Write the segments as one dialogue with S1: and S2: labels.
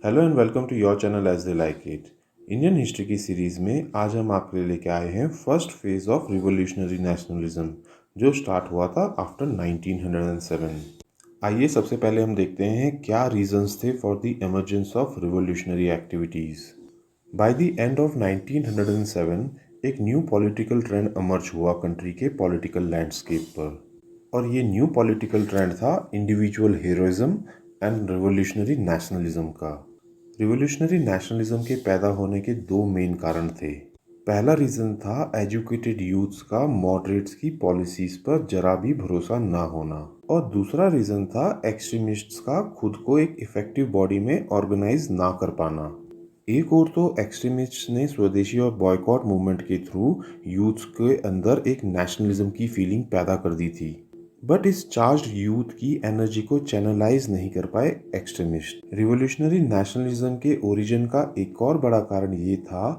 S1: Hello and welcome to your channel as they like it. Indian history की series में आज हम आपके लिए लेके आए हैं first phase of revolutionary nationalism जो स्टार्ट हुआ था आफ्टर 1907। आइए सबसे पहले हम देखते हैं क्या रीजंस थे for the emergence of revolutionary activities. By the end of 1907 एक न्यू पॉलिटिकल ट्रेंड इमर्ज हुआ कंट्री के पॉलिटिकल लैंडस्केप पर, और ये न्यू पॉलिटिकल ट्रेंड था individual heroism and revolutionary nationalism का। रिवोल्यूशनरी नेशनलिज्म के पैदा होने के दो मेन कारण थे। पहला रीज़न था एजुकेटेड यूथ्स का मॉडरेट्स की पॉलिसीज़ पर जरा भी भरोसा ना होना, और दूसरा रीज़न था एक्सट्रीमिस्ट्स का खुद को एक इफ़ेक्टिव बॉडी में ऑर्गेनाइज ना कर पाना। एक और तो एक्सट्रीमिस्ट्स ने स्वदेशी और बॉयकॉट मूवमेंट के थ्रू यूथ्स के अंदर एक नेशनलिज्म की फीलिंग पैदा कर दी थी, बट इस चार्ज्ड यूथ की एनर्जी को चैनलाइज नहीं कर पाए एक्सट्रीमिस्ट। रिवोल्यूशनरी नेशनलिज्म के ओरिजिन का एक और बड़ा कारण ये था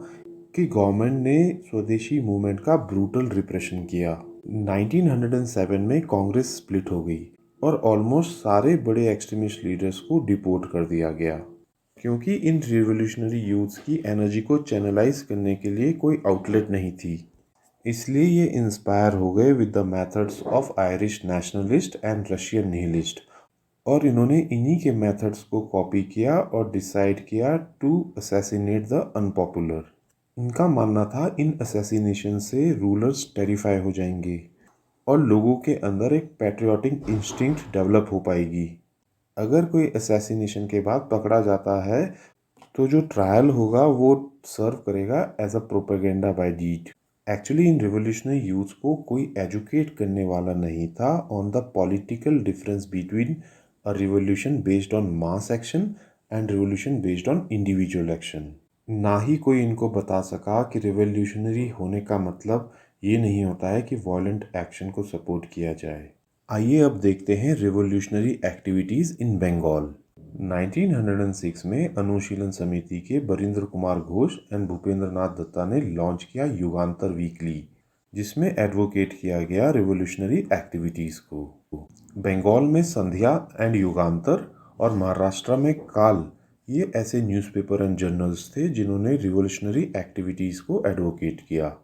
S1: कि गवर्नमेंट ने स्वदेशी मूवमेंट का ब्रूटल रिप्रेशन किया। 1907 में कांग्रेस स्प्लिट हो गई और ऑलमोस्ट सारे बड़े एक्सट्रीमिस्ट लीडर्स को डिपोर्ट कर दिया गया, क्योंकि इन रिवोल्यूशनरी यूथ्स की एनर्जी को चैनलाइज करने के लिए कोई आउटलेट नहीं थी। इसलिए ये इंस्पायर हो गए with the methods of Irish nationalist and Russian nihilist, और इन्होंने इन्हीं के मेथड्स को कॉपी किया और डिसाइड किया टू असैसिनेट द अनपॉपुलर। इनका मानना था इन असैसिनेशन से रूलर्स टेरिफाई हो जाएंगे और लोगों के अंदर एक पैट्रियोटिक इंस्टिंक्ट डेवलप हो पाएगी। अगर कोई असैसिनेशन के बाद पकड़ा जाता है तो जो ट्रायल होगा वो सर्व करेगा as a propaganda by deed. Actually in revolutionary youth को कोई एजुकेट करने वाला नहीं था on the political difference between a revolution based on mass action and revolution based on individual action. ना ही कोई इनको बता सका कि रिवोल्यूशनरी होने का मतलब ये नहीं होता है कि वॉयलेंट एक्शन को सपोर्ट किया जाए। आइए अब देखते हैं रिवोल्यूशनरी एक्टिविटीज़ इन बंगाल। 1906 में अनुशीलन समिति के बरिंद्र कुमार घोष एंड भूपेंद्र नाथ दत्ता ने लॉन्च किया युगांतर वीकली, जिसमें एडवोकेट किया गया रिवोल्यूशनरी एक्टिविटीज़ को। बंगाल में संध्या एंड युगांतर और महाराष्ट्र में काल, ये ऐसे न्यूज़पेपर एंड जर्नल्स थे जिन्होंने रिवोल्यूशनरी एक्टिविटीज़ को एडवोकेट किया।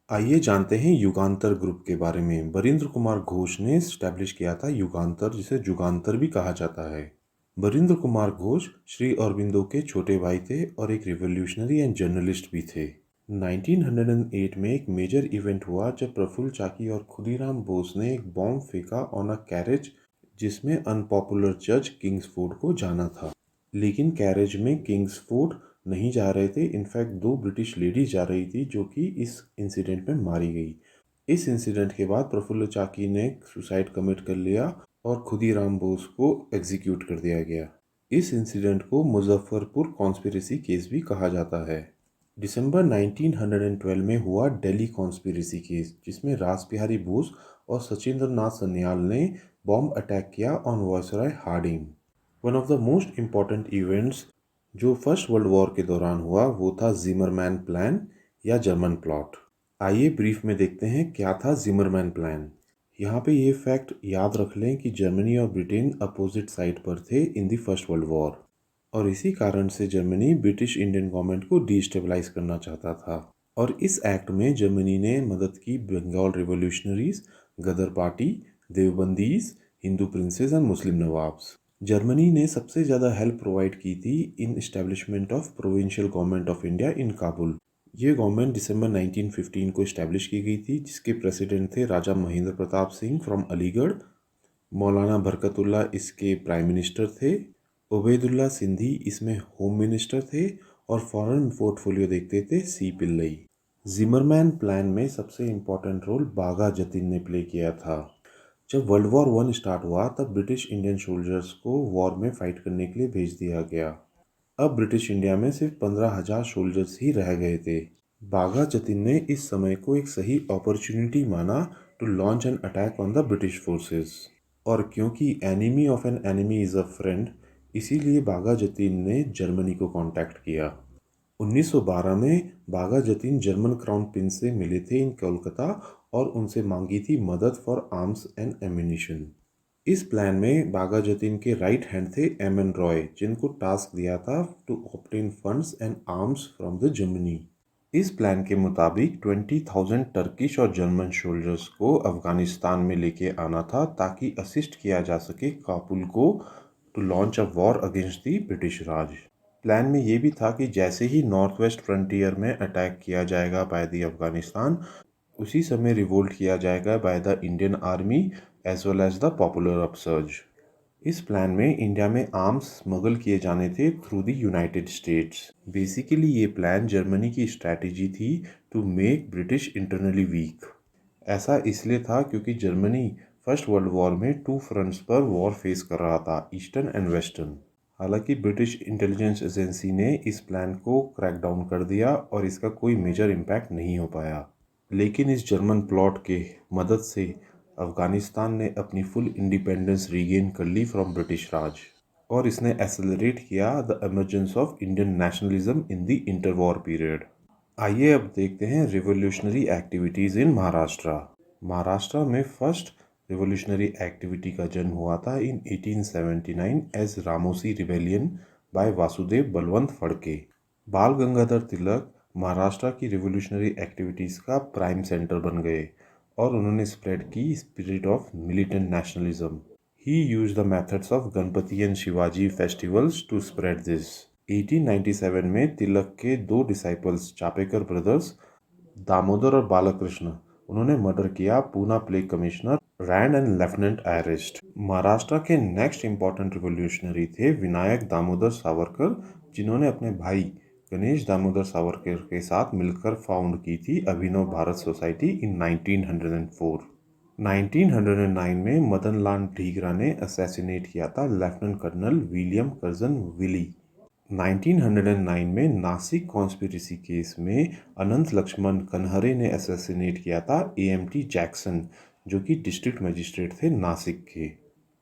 S1: आइए जानते हैं युगांतर ग्रुप के बारे में। बरिंद्र कुमार घोष ने स्टैब्लिश किया था युगांतर, जिसे जुगांतर भी कहा जाता है। बरिंद्र कुमार घोष श्री अरबिंदो के छोटे भाई थे और एक रिवोल्यूशनरी एंड जर्नलिस्ट भी थे। 1908 में एक मेजर इवेंट हुआ जब प्रफुल्ल चाकी और खुदीराम बोस ने एक बॉम्ब फेंका ऑन अ कैरेज जिसमें अनपॉपुलर जज किंग्सफोर्ड को जाना था। लेकिन कैरेज में किंग्सफोर्ड नहीं जा रहे थे, इनफैक्ट दो ब्रिटिश लेडीज जा रही थी जो कि इस इंसिडेंट में मारी गई। इस इंसिडेंट के बाद प्रफुल्ल चाकी ने सुसाइड कमिट कर लिया और खुदीराम बोस को एग्जीक्यूट कर दिया गया। इस इंसिडेंट को मुजफ्फरपुर कॉन्स्पिरेसी केस भी कहा जाता है। दिसंबर 1912 में हुआ दिल्ली कॉन्स्पिरेसी केस, जिसमें रासबिहारी बोस और सचिंद्र नाथ सन्याल ने बॉम्ब अटैक किया on viceroy Hardinge. One of the most important events जो फर्स्ट वर्ल्ड वॉर के दौरान हुआ वो था जिमरमैन प्लान या जर्मन प्लॉट। आइए ब्रीफ में देखते हैं क्या था जिमरमैन प्लान। यहाँ पे ये फैक्ट याद रख लें कि जर्मनी और ब्रिटेन अपोजिट साइड पर थे in the first world war, और इसी कारण से जर्मनी ब्रिटिश इंडियन गवर्नमेंट को डिस्टेबलाइज करना चाहता था। और इस एक्ट में जर्मनी ने मदद की Bengal revolutionaries, Ghadar party, Deobandis, Hindu princes and Muslim nawabs. Germany ने सबसे ज़्यादा हेल्प प्रोवाइड की थी in establishment of provincial government of India in Kabul. ये गवर्नमेंट दिसंबर 1915 को इस्टेब्लिश की गई थी, जिसके प्रेसिडेंट थे राजा महेंद्र प्रताप सिंह फ्रॉम अलीगढ़। मौलाना बरकतुल्ला इसके प्राइम मिनिस्टर थे। उबैदुल्ला सिंधी इसमें होम मिनिस्टर थे और फॉरेन पोर्टफोलियो देखते थे सी पिल्लई। जिमरमैन प्लान में सबसे इम्पोर्टेंट रोल बाघा जतिन ने प्ले किया था। जब वर्ल्ड वॉर वन स्टार्ट हुआ तब ब्रिटिश इंडियन सोल्जर्स को वॉर में फाइट करने के लिए भेज दिया गया। अब ब्रिटिश इंडिया में सिर्फ 15,000 सोल्जर्स ही रह गए थे। बाघा जतिन ने इस समय को एक सही अपॉर्चुनिटी माना to launch an attack on the British forces, और क्योंकि enemy of an enemy is a friend, इसीलिए बाघा जतीन ने जर्मनी को कांटेक्ट किया। 1912 में बाघा जतीन जर्मन क्राउन प्रिंस से मिले थे इन कोलकाता और उनसे मांगी थी मदद फॉर आर्म्स एंड एम्यूनिशन। इस प्लान में बागा जतीन के राइट हैंड थे एमएन रॉय, जिनको टास्क दिया था to obtain funds and arms from the Germany. इस प्लान के मुताबिक 20,000 टर्किश और जर्मन सोल्जर्स को अफगानिस्तान में लेके आना था ताकि असिस्ट किया जा सके काबुल को to launch a war against the British Raj. Plan में ये भी था कि जैसे ही नॉर्थ वेस्ट फ्रंटियर में अटैक किया जाएगा बाय द अफगानिस्तान, उसी समय रिवोल्ट किया जाएगा by the Indian army as well as the popular upsurge. इस प्लान में इंडिया में आर्म्स स्मगल किए जाने थे through the United States. Basically ये प्लान जर्मनी की स्ट्रैटेजी थी to make British internally weak. ऐसा इसलिए था क्योंकि जर्मनी फर्स्ट वर्ल्ड वॉर में 2 फ्रंट्स पर वॉर फेस कर रहा था, ईस्टर्न एंड वेस्टर्न। हालांकि ब्रिटिश इंटेलिजेंस एजेंसी ने इस प्लान को क्रैक डाउन कर दिया और इसका कोई मेजर इम्पैक्ट नहीं हो पाया। लेकिन इस जर्मन प्लॉट के मदद से अफगानिस्तान ने अपनी फुल इंडिपेंडेंस रीगेन कर ली फ्रॉम ब्रिटिश राज, और इसने एक्सेलरेट किया the emergence of Indian nationalism in the interwar period. आइए अब देखते हैं revolutionary activities in Maharashtra. Maharashtra में फर्स्ट रिवोल्यूशनरी एक्टिविटी का जन्म हुआ था in 1879 as Ramoshi rebellion by Vasudev Balwant Phadke. Bal Gangadhar Tilak Maharashtra की रिवोल्यूशनरी एक्टिविटीज़ का प्राइम सेंटर बन गए और उन्होंने स्प्रेड की spirit of militant nationalism. He use the methods of Ganpati and Shivaji festivals to spread this. 1897 में तिलक के 2 डिसाइपल्स चापेकर ब्रदर्स दामोदर और बालकृष्ण, उन्होंने मर्डर किया Poona plague commissioner Rand and lieutenant Ayerst. Maharashtra के नेक्स्ट इंपॉर्टेंट रिवोल्यूशनरी थे विनायक दामोदर सावरकर, जिन्होंने अपने भाई गणेश दामोदर सावरकर के साथ मिलकर फाउंड की थी अभिनव भारत सोसाइटी इन 1904। 1909 में मदन लाल ढीगरा ने असैसिनेट किया था lieutenant colonel William Curzon Wyllie. 1909 में नासिक कॉन्स्पिरेसी केस में अनंत लक्ष्मण कन्हरे ने असैसिनेट किया था एएमटी जैक्सन, जो कि डिस्ट्रिक्ट मजिस्ट्रेट थे नासिक के।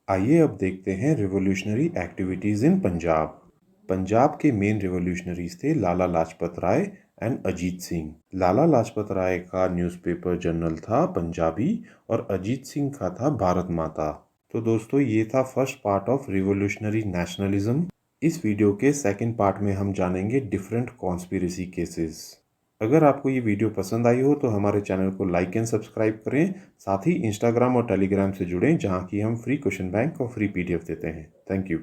S1: आइए अब देखते हैं रिवोल्यूशनरी एक्टिविटीज़ इन पंजाब। पंजाब के मेन रिवोल्यूशनरीज थे लाला लाजपत राय एंड अजीत सिंह। लाला लाजपत राय का न्यूज़पेपर जर्नल था पंजाबी और अजीत सिंह का था भारत माता। तो दोस्तों, ये था first part of revolutionary nationalism. इस वीडियो के सेकंड पार्ट में हम जानेंगे डिफरेंट कॉन्स्पिरेसी केसेस। अगर आपको ये वीडियो पसंद आई हो तो हमारे चैनल को लाइक एंड सब्सक्राइब करें। साथ ही इंस्टाग्राम और टेलीग्राम से जुड़ें, जहाँ की हम फ्री क्वेश्चन बैंक और फ्री PDF देते हैं। Thank you.